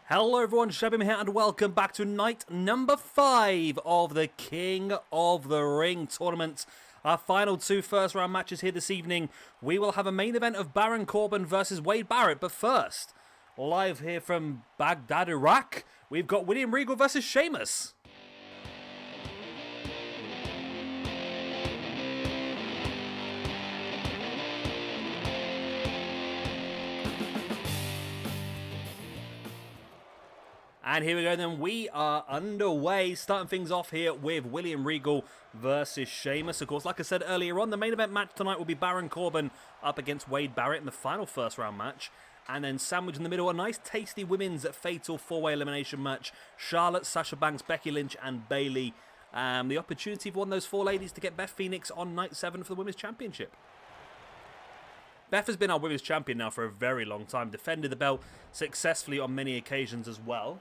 Hello everyone, Shabim here and welcome back to night number 5 of the King of the Ring tournament. Our final two first round matches here this evening. We will have a main event of Baron Corbin versus Wade Barrett, but first, live here from Baghdad, Iraq, we've got William Regal versus Sheamus. And here we go then, we are underway, starting things off here with William Regal versus Sheamus. Of course, like I said earlier on, the main event match tonight will be Baron Corbin up against Wade Barrett in the final first round match. And then sandwiched in the middle, a nice tasty women's fatal four-way elimination match. Charlotte, Sasha Banks, Becky Lynch and Bayley. The opportunity for one of those four ladies to get Beth Phoenix on night 7 for the Women's Championship. Beth has been our Women's Champion now for a very long time, defended the belt successfully on many occasions as well.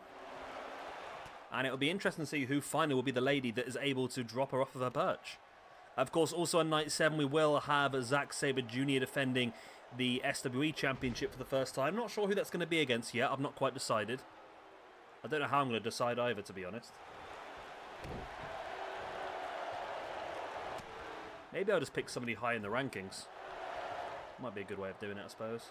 And it'll be interesting to see who finally will be the lady that is able to drop her off of her perch. Of course, also on night 7, we will have Zack Sabre Jr. defending the SWE Championship for the first time. Not sure who that's going to be against yet. I've not quite decided. I don't know how I'm going to decide either, to be honest. Maybe I'll just pick somebody high in the rankings. Might be a good way of doing it, I suppose.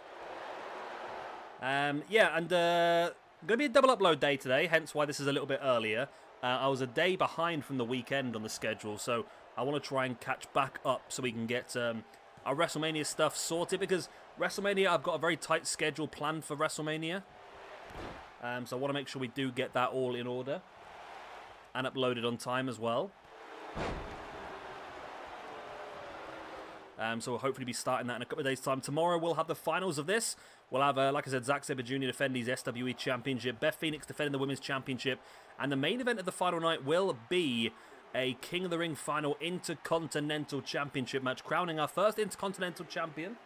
Going to be a double upload day today, hence why this is a little bit earlier. I was a day behind from the weekend on the schedule, so I want to try and catch back up so we can get our WrestleMania stuff sorted, because WrestleMania, I've got a very tight schedule planned for WrestleMania. So I want to make sure we do get that all in order and uploaded on time as well. So we'll hopefully be starting that in a couple of days' time. Tomorrow we'll have the finals of this. We'll have, like I said, Zack Sabre Jr. defend his SWE Championship, Beth Phoenix defending the Women's Championship, and the main event of the final night will be a King of the Ring final Intercontinental Championship match, crowning our first Intercontinental Champion.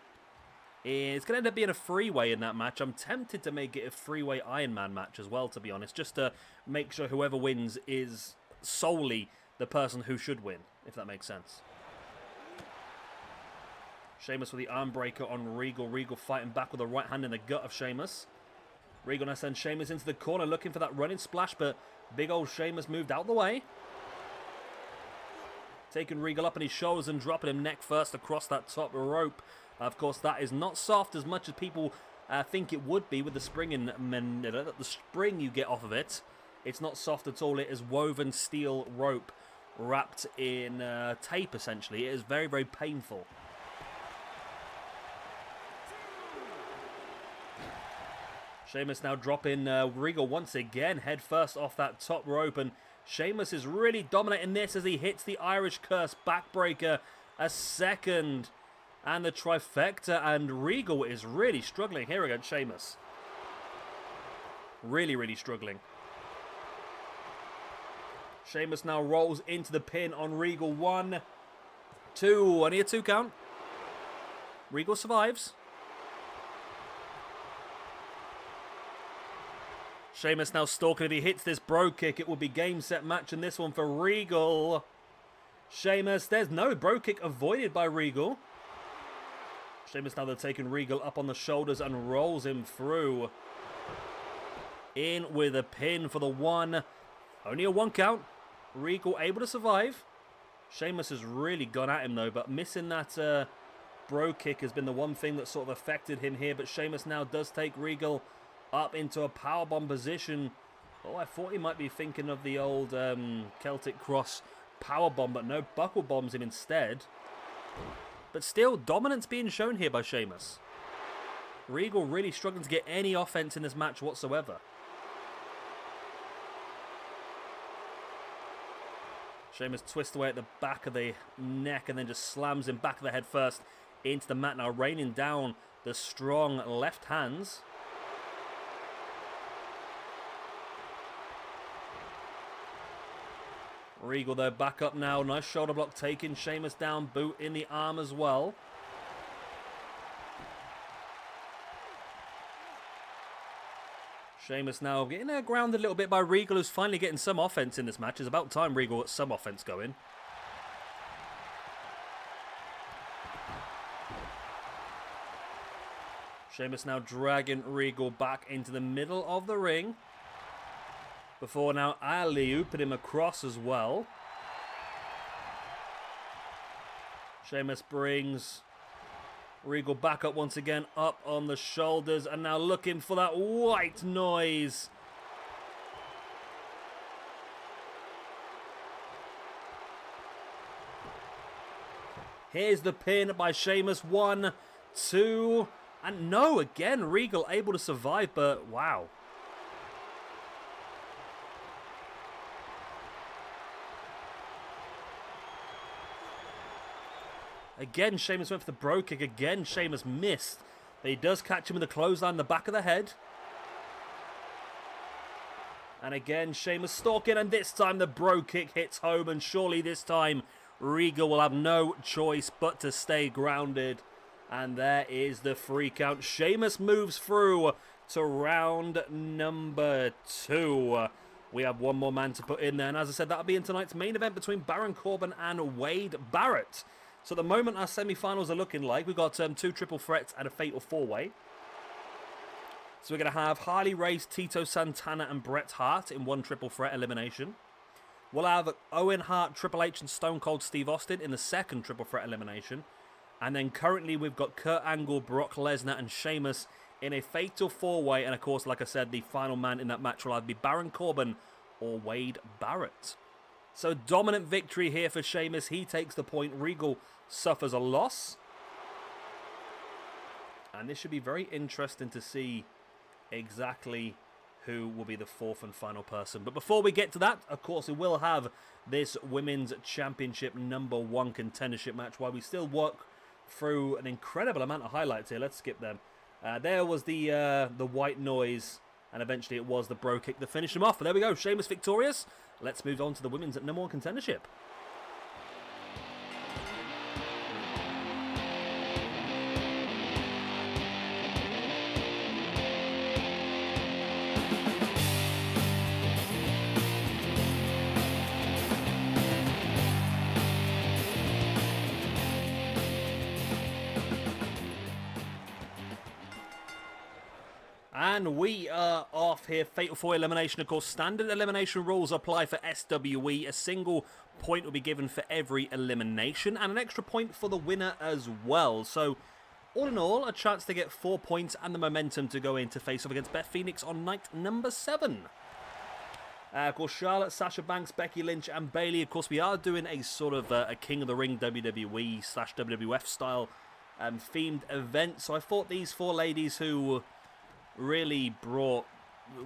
It's going to end up being a three-way in that match. I'm tempted to make it a three-way Iron Man match as well, to be honest, just to make sure whoever wins is solely the person who should win, if that makes sense. Sheamus with the arm breaker on Regal. Regal fighting back with a right hand in the gut of Sheamus. Regal now sends Sheamus into the corner looking for that running splash, but big old Sheamus moved out the way. Taking Regal up on his shoulders and dropping him neck first across that top rope. Of course, that is not soft as much as people think it would be with the spring the spring you get off of it. It's not soft at all. It is woven steel rope wrapped in tape, essentially. It is very, very painful. Sheamus now dropping Regal once again, head first off that top rope, and Sheamus is really dominating this as he hits the Irish Curse backbreaker a second, and the trifecta, and Regal is really struggling here against Sheamus. Really, really struggling. Sheamus now rolls into the pin on Regal. 1, 2, only a 2 count. Regal survives. Sheamus now stalking. If he hits this bro kick, it will be game, set, match, and this one for Regal. Sheamus, there's no bro kick avoided by Regal. Sheamus now they're taking Regal up on the shoulders and rolls him through. In with a pin for the 1. Only a 1 count. Regal able to survive. Sheamus has really gone at him though, but missing that bro kick has been the one thing that sort of affected him here. But Sheamus now does take Regal up into a powerbomb position. Oh, I thought he might be thinking of the old Celtic Cross powerbomb, but no, buckle bombs him instead. But still, dominance being shown here by Sheamus. Regal really struggling to get any offense in this match whatsoever. Sheamus twists away at the back of the neck and then just slams him back of the head first into the mat, now raining down the strong left hands. Regal though back up now, nice shoulder block taking Sheamus down, boot in the arm as well. Sheamus now getting grounded a little bit by Regal, who's finally getting some offense in this match. It's about time Regal got some offense going. Sheamus now dragging Regal back into the middle of the ring. before now alley-ooping him across as well. Sheamus brings Regal back up once again, up on the shoulders, and now looking for that white noise. Here's the pin by Sheamus. 1, 2, and no, again, Regal able to survive, but wow. Again, Sheamus went for the bro kick. Again, Sheamus missed. But he does catch him with the clothesline in the back of the head. And again, Sheamus stalking, and this time the bro kick hits home, and surely this time Regal will have no choice but to stay grounded. And there is the free count. Sheamus moves through to round number 2. We have one more man to put in there. And as I said, that'll be in tonight's main event between Baron Corbin and Wade Barrett. So at the moment, our semi-finals are looking like we've got 2 triple threats and a fatal 4-way. So we're going to have Harley Race, Tito Santana, and Bret Hart in 1 triple threat elimination. We'll have Owen Hart, Triple H, and Stone Cold Steve Austin in the 2nd triple threat elimination. And then currently we've got Kurt Angle, Brock Lesnar, and Sheamus in a fatal 4-way. And of course, like I said, the final man in that match will either be Baron Corbin or Wade Barrett. So dominant victory here for Sheamus. He takes the point. Regal suffers a loss. And this should be very interesting to see exactly who will be the 4th and final person. But before we get to that, of course, we will have this Women's Championship #1 contendership match while we still work through an incredible amount of highlights here. Let's skip them. There was the white noise, and eventually it was the bro kick that finished him off. But there we go, Sheamus victorious. Let's move on to the Women's #1 contendership. And we are off here. Fatal 4 elimination. Of course, standard elimination rules apply for SWE. A single point will be given for every elimination, and an extra point for the winner as well. So, all in all, a chance to get 4 points and the momentum to go in to face off against Beth Phoenix on night number 7. Of course, Charlotte, Sasha Banks, Becky Lynch, and Bayley. Of course, we are doing a sort of a King of the Ring WWE / WWF style themed event. So I thought these 4 ladies who really brought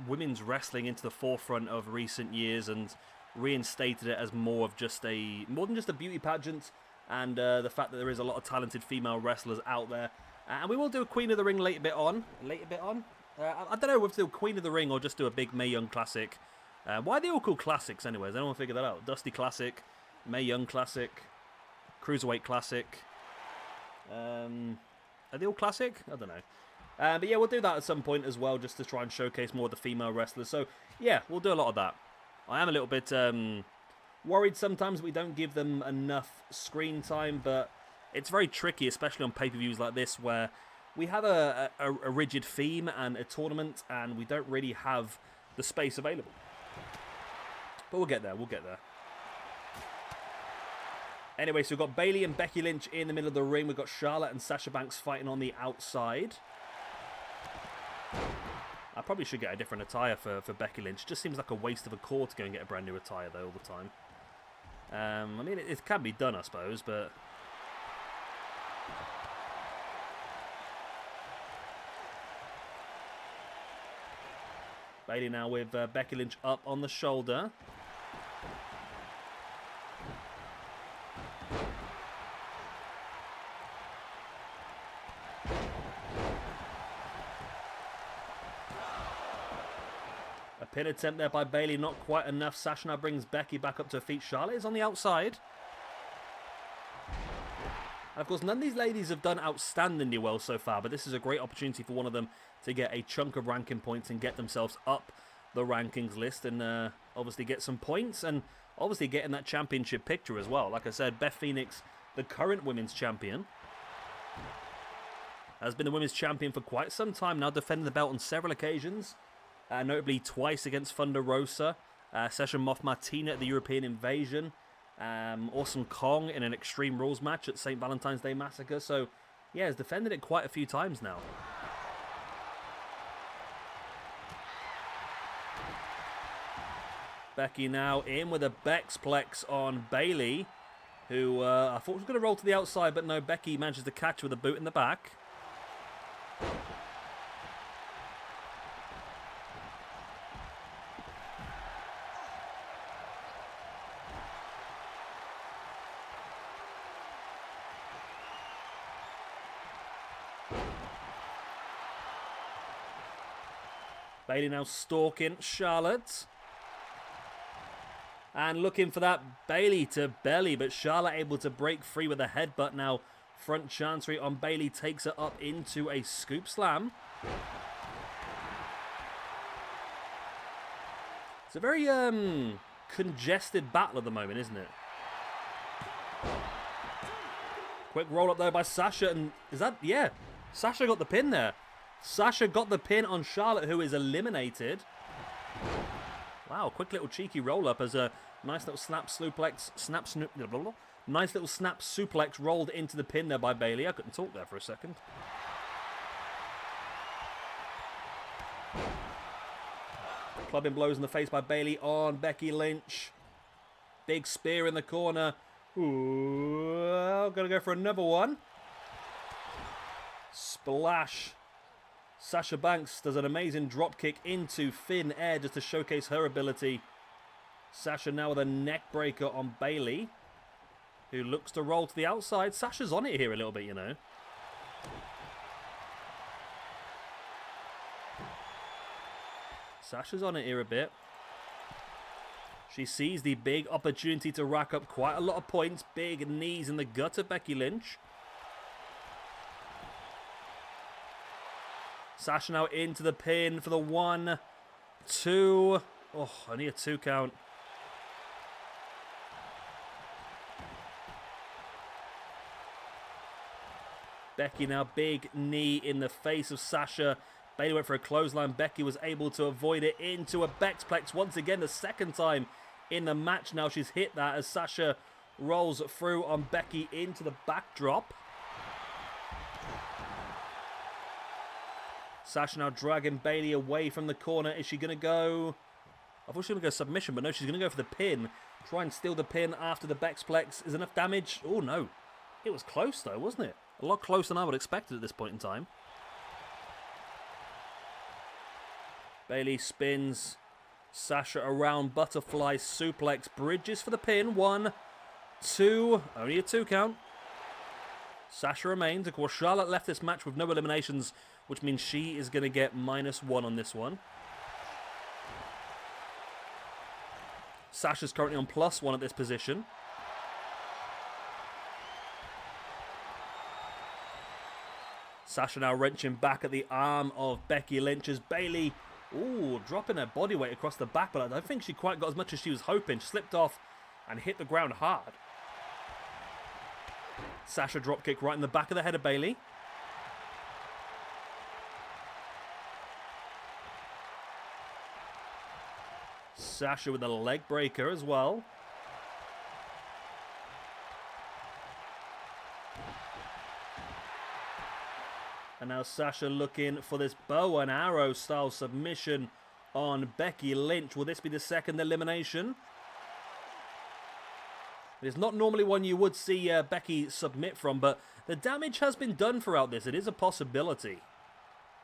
women's wrestling into the forefront of recent years and reinstated it as more than just a beauty pageant, and the fact that there is a lot of talented female wrestlers out there. And we will do a Queen of the Ring later bit on. I don't know if we'll do Queen of the Ring or just do a big Mae Young Classic. Why are they all called classics anyways? Has anyone figured that out? Dusty Classic, Mae Young Classic, Cruiserweight Classic. Are they all classic? I don't know. But yeah, we'll do that at some point as well, just to try and showcase more of the female wrestlers. So yeah, we'll do a lot of that. I am a little bit worried sometimes we don't give them enough screen time, but it's very tricky, especially on pay-per-views like this, where we have a rigid theme and a tournament, and we don't really have the space available. But we'll get there, Anyway, so we've got Bayley and Becky Lynch in the middle of the ring. We've got Charlotte and Sasha Banks fighting on the outside. I probably should get a different attire for Becky Lynch. It just seems like a waste of a core to go and get a brand new attire, though, all the time. I mean, it can be done, I suppose, but... Bayley now with Becky Lynch up on the shoulder. Pin attempt there by Bayley, not quite enough. Sasha now brings Becky back up to her feet. Charlotte is on the outside. And of course, none of these ladies have done outstandingly well so far, but this is a great opportunity for one of them to get a chunk of ranking points and get themselves up the rankings list and obviously get some points and obviously get in that championship picture as well. Like I said, Beth Phoenix, the current women's champion, has been the women's champion for quite some time now, defending the belt on several occasions. notably twice against Thunder Rosa, Session Moth Martina at the European Invasion, Awesome Kong in an Extreme Rules match at St. Valentine's Day Massacre. So, yeah, has defended it quite a few times now. Becky now in with a Bexplex on Bayley, who I thought was going to roll to the outside, but no, Becky manages to catch her with a boot in the back. Bayley now stalking Charlotte. And looking for that Bayley to belly, but Charlotte able to break free with a headbutt now. Front chancery on Bayley takes her up into a scoop slam. It's a very congested battle at the moment, isn't it? Quick roll up though by Sasha, and is that, yeah, Sasha got the pin there. Sasha got the pin on Charlotte, who is eliminated. Wow, quick little cheeky roll up as a nice little nice little snap suplex rolled into the pin there by Bayley. I couldn't talk there for a second. Clubbing blows in the face by Bayley on Becky Lynch. Big spear in the corner. Ooh, gonna go for another one. Splash. Sasha Banks does an amazing drop kick into thin air just to showcase her ability. Sasha now with a neck breaker on Bayley, who looks to roll to the outside. Sasha's on it here a little bit, you know. Sasha's on it here a bit. She sees the big opportunity to rack up quite a lot of points. Big knees in the gut of Becky Lynch. Sasha now into the pin for the 1, 2. Oh, only a 2 count. Becky now big knee in the face of Sasha. Bayley went for a clothesline. Becky was able to avoid it into a Bexplex once again, the second time in the match now she's hit that as Sasha rolls through on Becky into the backdrop. Sasha now dragging Bayley away from the corner. Is she going to go... I thought she was going to go submission, but no, she's going to go for the pin. Try and steal the pin after the Bexplex. Is enough damage? Oh, no. It was close, though, wasn't it? A lot closer than I would expect at this point in time. Bayley spins Sasha around. Butterfly suplex. Bridges for the pin. 1, 2. Only a 2 count. Sasha remains. Of course, Charlotte left this match with no eliminations, which means she is going to get -1 on this one. Sasha's currently on +1 at this position. Sasha now wrenching back at the arm of Becky Lynch as Bayley, ooh, dropping her body weight across the back, but I don't think she quite got as much as she was hoping. She slipped off and hit the ground hard. Sasha dropkick right in the back of the head of Bayley. Sasha with a leg breaker as well. And now Sasha looking for this bow and arrow style submission on Becky Lynch. Will this be the second elimination? It's not normally one you would see Becky submit from, but the damage has been done throughout this. It is a possibility.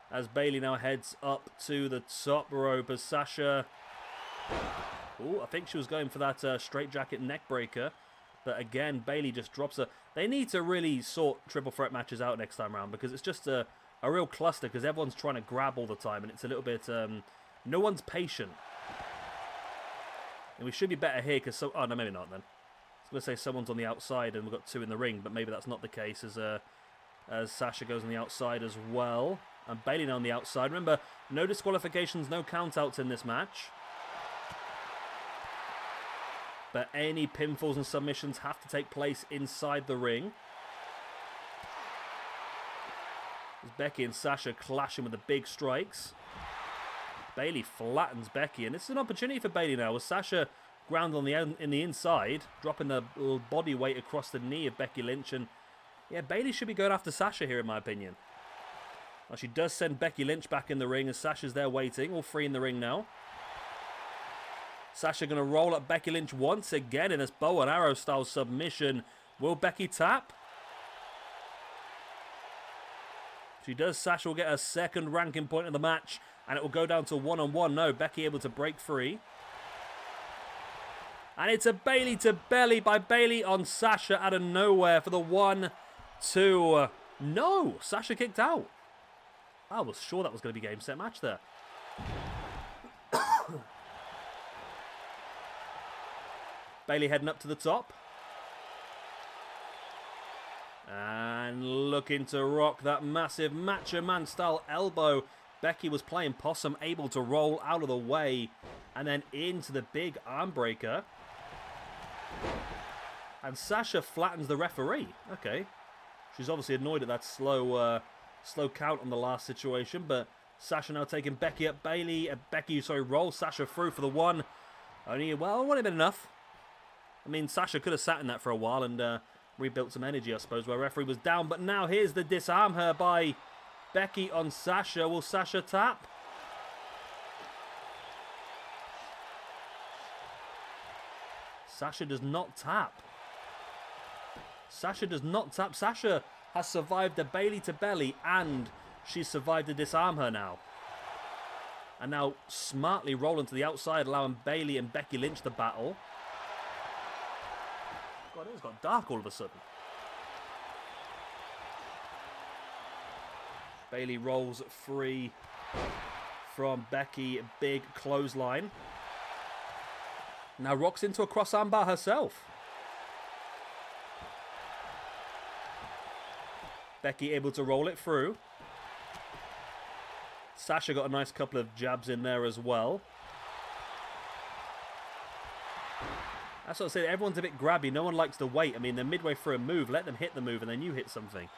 As Bayley now heads up to the top rope as Sasha... Ooh, I think she was going for that straitjacket neck breaker. But again, Bayley just drops her. They need to really sort triple threat matches out next time around, because it's just a real cluster, because everyone's trying to grab all the time, and it's a little bit... no one's patient. And we should be better here, because... Oh, no, maybe not then. I was going to say someone's on the outside and we've got 2 in the ring, but maybe that's not the case as Sasha goes on the outside as well. And Bayley now on the outside. Remember, no disqualifications, no countouts in this match. But any pinfalls and submissions have to take place inside the ring. As Becky and Sasha clashing with the big strikes. Bayley flattens Becky, and this is an opportunity for Bayley now with Sasha ground on in the inside, dropping the body weight across the knee of Becky Lynch, and yeah, Bayley should be going after Sasha here in my opinion. Well, she does send Becky Lynch back in the ring as Sasha's there waiting, all three in the ring now. Sasha going to roll up Becky Lynch once again in this bow and arrow style submission. Will Becky tap? She does. Sasha will get her second ranking point of the match, and it will go down to 1-on-1. No, Becky able to break free. And it's a Bayley to belly by Bayley on Sasha out of nowhere for the 1-2. No, Sasha kicked out. I was sure that was going to be game, set, match there. Bayley heading up to the top. And looking to rock that massive Macho Man style elbow. Becky was playing possum, able to roll out of the way. And then into the big arm breaker. And Sasha flattens the referee. Okay. She's obviously annoyed at that slow count on the last situation. But Sasha now taking Becky up. Becky rolls Sasha through for the one. Only, well, it wouldn't have been enough. I mean, Sasha could have sat in that for a while and rebuilt some energy, I suppose, where referee was down. But now here's the disarm her by Becky on Sasha. Will Sasha tap? Sasha does not tap. Sasha does not tap. Sasha has survived a Bayley to belly and she's survived to disarm her now. And now smartly rolling to the outside, allowing Bayley and Becky Lynch to battle. God, it's got dark all of a sudden. Bayley rolls free from Becky. Big clothesline. Now rocks into a cross armbar herself. Becky able to roll it through. Sasha got a nice couple of jabs in there as well. That's what I said, everyone's a bit grabby. No one likes to wait. I mean, they're midway through a move. Let them hit the move and then you hit something.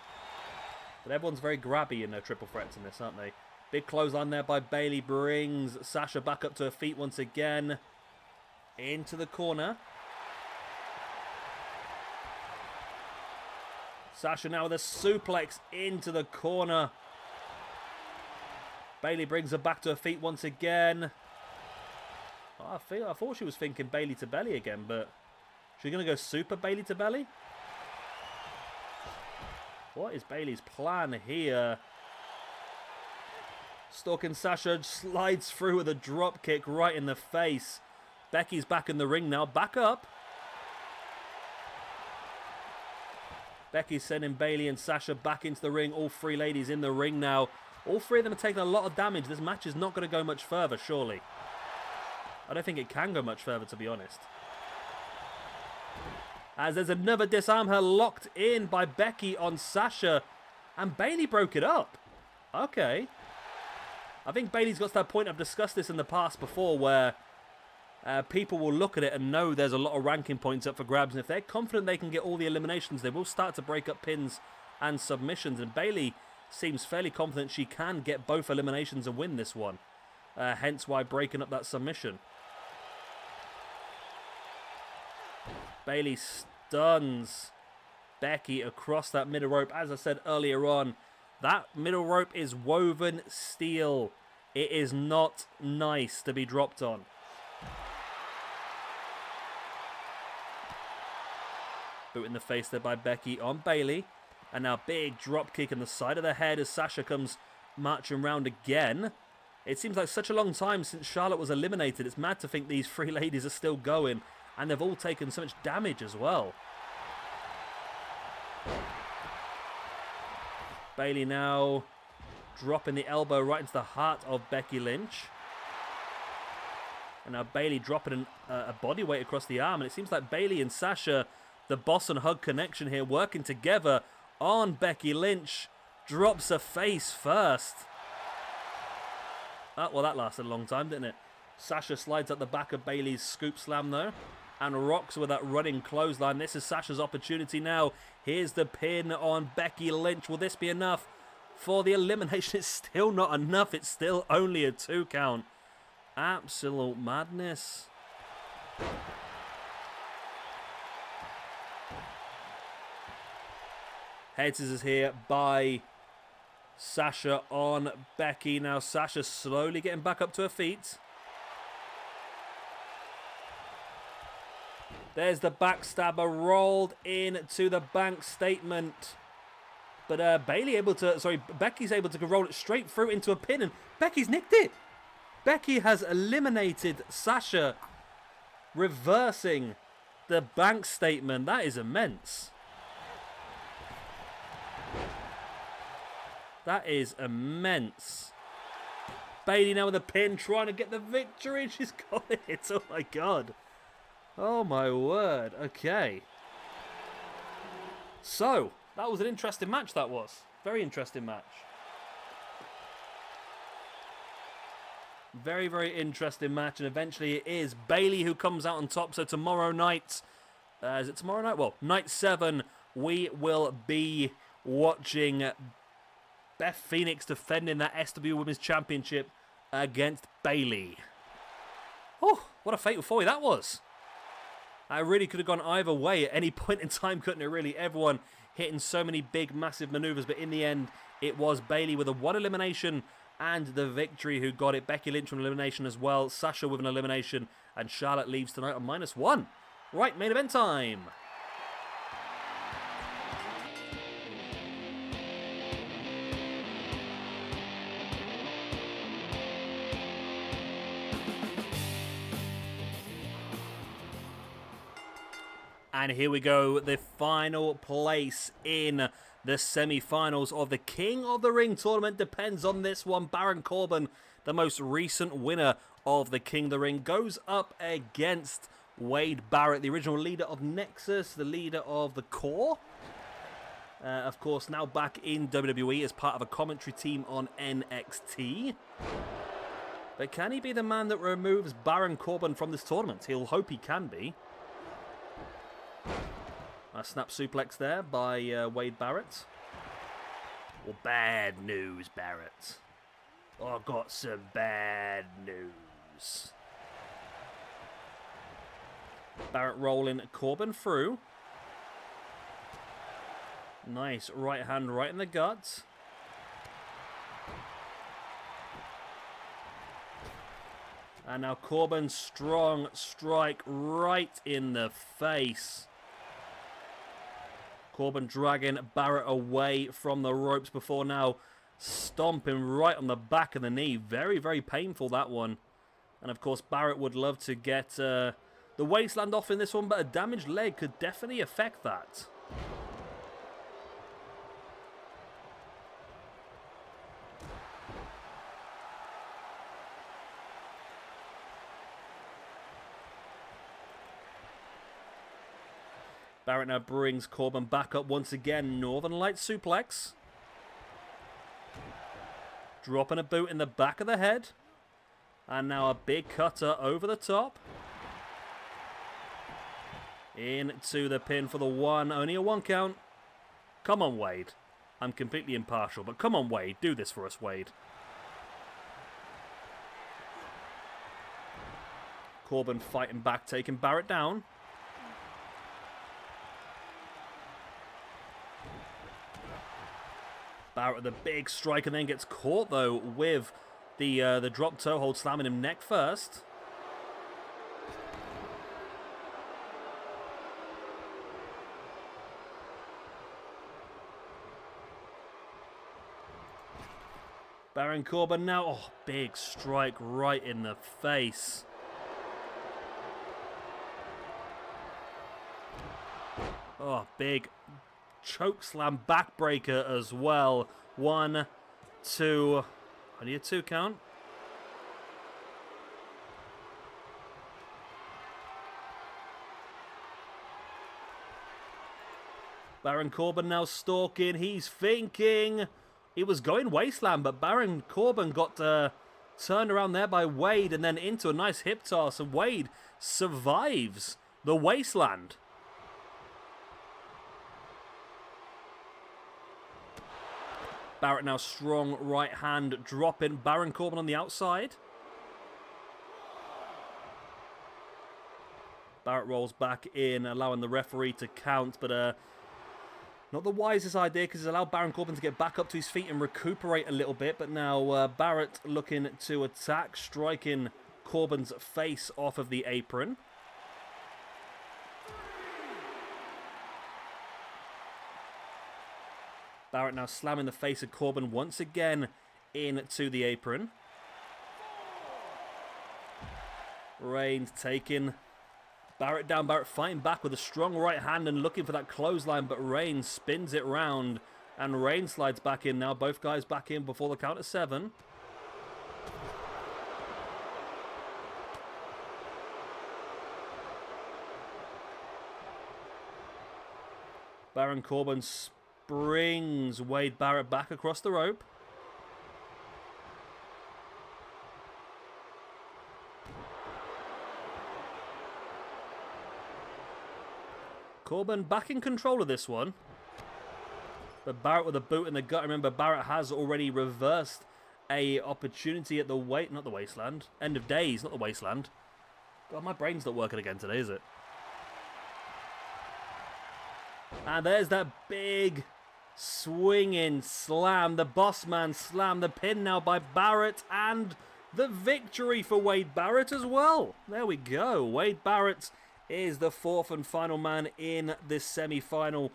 But everyone's very grabby in their triple threats in this, aren't they? Big clothesline there by Bayley brings Sasha back up to her feet once again. Into the corner. Sasha now with a suplex into the corner. Bayley brings her back to her feet once again. I thought she was thinking Bayley to belly again, but she's going to go super Bayley to belly? What is Bayley's plan here? Stalking Sasha slides through with a drop kick right in the face. Becky's back in the ring now. Back up. Becky's sending Bayley and Sasha back into the ring. All three ladies in the ring now. All three of them are taking a lot of damage. This match is not going to go much further, surely. I don't think it can go much further, to be honest. As there's another disarm her locked in by Becky on Sasha. And Bayley broke it up. Okay. I think Bayley's got to that point. I've discussed this in the past before where people will look at it and know there's a lot of ranking points up for grabs. And if they're confident they can get all the eliminations, they will start to break up pins and submissions. And Bayley seems fairly confident she can get both eliminations and win this one. Hence why breaking up that submission. Bayley stuns Becky across that middle rope. As I said earlier on, that middle rope is woven steel. It is not nice to be dropped on. Boot in the face there by Becky on Bayley. And now big drop kick in the side of the head as Sasha comes marching round again. It seems like such a long time since Charlotte was eliminated. It's mad to think these three ladies are still going. And they've all taken so much damage as well. Bayley now dropping the elbow right into the heart of Becky Lynch. And now Bayley dropping a body weight across the arm. And it seems like Bayley and Sasha, the boss and hug connection here, working together on Becky Lynch. Drops her face first. Oh, well, that lasted a long time, didn't it? Sasha slides up the back of Bayley's scoop slam, though. And rocks with that running clothesline. This is Sasha's opportunity now. Here's the pin on Becky Lynch. Will this be enough for the elimination? It's still not enough. It's still only a 2 count. Absolute madness. Head scissors here by Sasha on Becky. Now Sasha slowly getting back up to her feet. There's the backstabber rolled into the bank statement. But Becky's able to roll it straight through into a pin, and Becky's nicked it. Becky has eliminated Sasha, reversing the bank statement. That is immense. That is immense. Bayley now with a pin, trying to get the victory. She's got it. Oh my god. Oh my word. Okay. So, that was an interesting match, that was. Very interesting match. Very, very interesting match. And eventually it is Bayley who comes out on top. So tomorrow night, is it tomorrow night? Well, night 7, we will be watching Beth Phoenix defending that SWE Women's Championship against Bayley. Oh, what a fatal 4 that was. I really could have gone either way at any point in time, couldn't it really? Everyone hitting so many big, massive maneuvers, but in the end, it was Bayley with a 1 elimination and the victory who got it. Becky Lynch with an elimination as well. Sasha with an elimination, and Charlotte leaves tonight on -1. Right, main event time. And here we go, the final place in the semi-finals of the King of the Ring tournament depends on this one. Baron Corbin, the most recent winner of the King of the Ring, goes up against Wade Barrett, the original leader of Nexus, the leader of the Core. Of course, now back in WWE as part of a commentary team on NXT. But can he be the man that removes Baron Corbin from this tournament? He'll hope he can be. A snap suplex there by Wade Barrett. Well, bad news, Barrett. I've got some bad news. Barrett rolling Corbin through. Nice right hand right in the guts. And now Corbin's strong strike right in the face. Corbin dragging Barrett away from the ropes before now stomping right on the back of the knee. Very, very painful, that one. And of course, Barrett would love to get the waistland off in this one, but a damaged leg could definitely affect that. Barrett now brings Corbin back up once again. Northern Light suplex. Dropping a boot in the back of the head. And now a big cutter over the top. Into the pin for the 1. Only a 1 count. Come on, Wade. I'm completely impartial, but come on, Wade. Do this for us, Wade. Corbin fighting back, taking Barrett down. Barrett with a big strike and then gets caught though with the drop toe hold, slamming him neck first. Baron Corbin now, oh, big strike right in the face. Oh, big choke slam backbreaker as well. 1, 2, only a 2 count. Baron Corbin now stalking. He's thinking he was going wasteland, but Baron Corbin got turned around there by Wade and then into a nice hip toss, and Wade survives the wasteland. Barrett now strong right hand dropping Baron Corbin on the outside. Barrett rolls back in, allowing the referee to count, but not the wisest idea because it's allowed Baron Corbin to get back up to his feet and recuperate a little bit. But now Barrett looking to attack, striking Corbin's face off of the apron. Barrett now slamming the face of Corbin once again into the apron. Reigns taking Barrett down. Barrett fighting back with a strong right hand and looking for that clothesline, but Reigns spins it round and Reigns slides back in now. Both guys back in before the count of 7. Baron Corbin springs Wade Barrett back across the rope. Corbin back in control of this one. But Barrett with a boot in the gut. Remember, Barrett has already reversed a opportunity at the not the wasteland. End of days, not the wasteland. God, my brain's not working again today, is it? And there's that big swinging slam. The boss man slam. The pin now by Barrett. And the victory for Wade Barrett as well. There we go. Wade Barrett is the 4th and final man in this semi-final.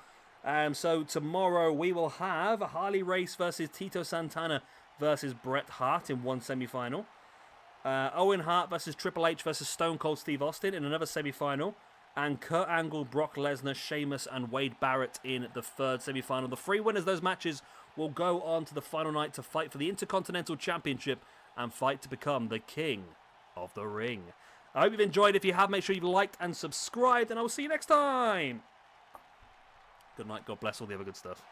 So tomorrow we will have Harley Race versus Tito Santana versus Bret Hart in one semi-final. Owen Hart versus Triple H versus Stone Cold Steve Austin in another semi-final. And Kurt Angle, Brock Lesnar, Sheamus and Wade Barrett in the 3rd semi-final. The 3 winners of those matches will go on to the final night to fight for the Intercontinental Championship and fight to become the King of the Ring. I hope you've enjoyed. If you have, make sure you've liked and subscribed, and I will see you next time. Good night. God bless. All the other good stuff.